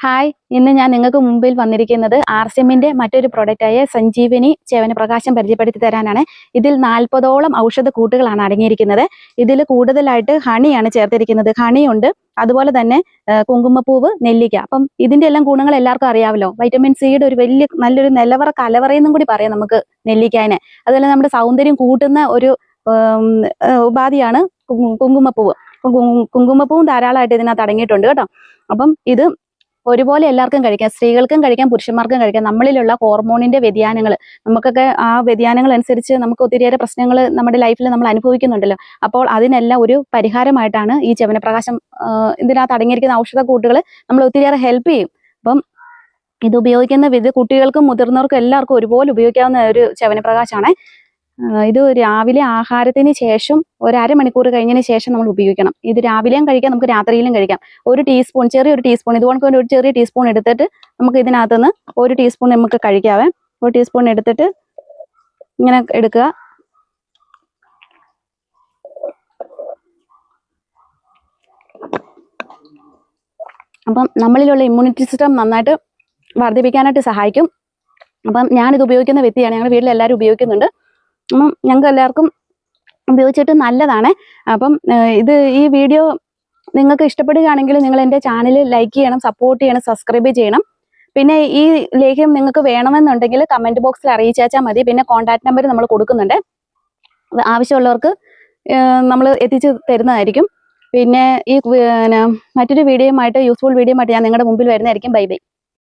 Hi, ഇന്ന് ഞാൻ നിങ്ങൾക്ക് മുമ്പിൽ വന്നിരിക്കുന്നത് ആർസിഎമ്മിന്റെ മറ്റൊരു പ്രൊഡക്റ്റായ സഞ്ജീവനി ച്യവനപ്രകാശം പരിചയപ്പെടുത്തി തരാനാണ്. ഇതിൽ 40ഓളം ഔഷധ കൂട്ടുകളാണ് അടങ്ങിയിരിക്കുന്നത്. ഇതിൽ കൂടുതലായിട്ട് ഹണിയാണ് ചേർത്തിരിക്കുന്നത്. ഹണിയുണ്ട്, അതുപോലെ തന്നെ കുങ്കുമപ്പൂവ്, നെല്ലിക്ക. അപ്പം ഇതിന്റെ എല്ലാം ഗുണങ്ങൾ എല്ലാവർക്കും അറിയാമല്ലോ. വൈറ്റമിൻ സിയുടെ ഒരു നല്ലൊരു നിലവറ കലവറയെന്നും കൂടി പറയാം നമുക്ക് നെല്ലിക്കായനെ. അതുപോലെ നമ്മുടെ സൗന്ദര്യം കൂട്ടുന്ന ഒരു ഉപാധിയാണ് കുങ്കുമപ്പൂവ്. കുങ്കുമപ്പൂവും ധാരാളമായിട്ട് ഇതിനകത്ത് അടങ്ങിയിട്ടുണ്ട് കേട്ടോ. അപ്പം ഇത് ഒരുപോലെ എല്ലാവർക്കും കഴിക്കാം, സ്ത്രീകൾക്കും കഴിക്കാം, പുരുഷന്മാർക്കും കഴിക്കാം. നമ്മളിലുള്ള ഹോർമോണിന്റെ വ്യതിയാനങ്ങൾ, നമുക്കൊക്കെ ആ വ്യതിയാനങ്ങൾ അനുസരിച്ച് നമുക്ക് ഒത്തിരിയേറെ പ്രശ്നങ്ങൾ നമ്മുടെ ലൈഫിൽ നമ്മൾ അനുഭവിക്കുന്നുണ്ടല്ലോ. അപ്പോൾ അതിനെല്ലാം ഒരു പരിഹാരമായിട്ടാണ് ഈ ച്യവനപ്രകാശം. ഇതിനകത്ത് അടങ്ങിയിരിക്കുന്ന ഔഷധ കൂട്ടുകൾ നമ്മൾ ഒത്തിരിയേറെ ഹെൽപ്പ് ചെയ്യും. അപ്പം ഇത് ഉപയോഗിക്കുന്ന കുട്ടികൾക്കും മുതിർന്നവർക്കും എല്ലാവർക്കും ഒരുപോലെ ഉപയോഗിക്കാവുന്ന ഒരു ച്യവനപ്രകാശമാണ്. ഇത് രാവിലെ ആഹാരത്തിന് ശേഷം ഒരു അരമണിക്കൂർ കഴിഞ്ഞതിന് ശേഷം നമ്മൾ ഉപയോഗിക്കണം. ഇത് രാവിലെയും കഴിക്കാം, നമുക്ക് രാത്രിയിലും കഴിക്കാം. ഒരു ടീസ്പൂൺ, ചെറിയൊരു ടീസ്പൂൺ, ഇതുകൊണ്ട് ഒരു ചെറിയ ടീസ്പൂൺ എടുത്തിട്ട് നമുക്ക് ഇതിനകത്തുനിന്ന് ഒരു ടീസ്പൂൺ നമുക്ക് കഴിക്കാവേ. ഒരു ടീസ്പൂൺ എടുത്തിട്ട് ഇങ്ങനെ എടുക്കുക. അപ്പം നമ്മളിലുള്ള ഇമ്മ്യൂണിറ്റി സിസ്റ്റം നന്നായിട്ട് വർദ്ധിപ്പിക്കാനായിട്ട് സഹായിക്കും. അപ്പം ഞാനിത് ഉപയോഗിക്കുന്ന വ്യക്തിയാണ്, ഞങ്ങളുടെ വീട്ടിൽ എല്ലാവരും ഉപയോഗിക്കുന്നുണ്ട്. അപ്പം ഞങ്ങൾക്ക് എല്ലാവർക്കും ഉപയോഗിച്ചിട്ട് നല്ലതാണ്. അപ്പം ഈ വീഡിയോ നിങ്ങൾക്ക് ഇഷ്ടപ്പെടുകയാണെങ്കിൽ നിങ്ങൾ എൻ്റെ ചാനൽ ലൈക്ക് ചെയ്യണം, സപ്പോർട്ട് ചെയ്യണം, സബ്സ്ക്രൈബ് ചെയ്യണം. പിന്നെ ഈ ലേഖ്യം നിങ്ങൾക്ക് വേണമെന്നുണ്ടെങ്കിൽ കമൻറ്റ് ബോക്സിൽ അറിയിച്ചാൽ മതി. പിന്നെ കോൺടാക്ട് നമ്പർ നമ്മൾ കൊടുക്കുന്നുണ്ട്, ആവശ്യമുള്ളവർക്ക് നമ്മൾ എത്തിച്ച് തരുന്നതായിരിക്കും. പിന്നെ മറ്റൊരു വീഡിയോയുമായിട്ട്, യൂസ്ഫുൾ വീഡിയോയുമായിട്ട് ഞാൻ നിങ്ങളുടെ മുമ്പിൽ വരുന്നതായിരിക്കും. Bye bye.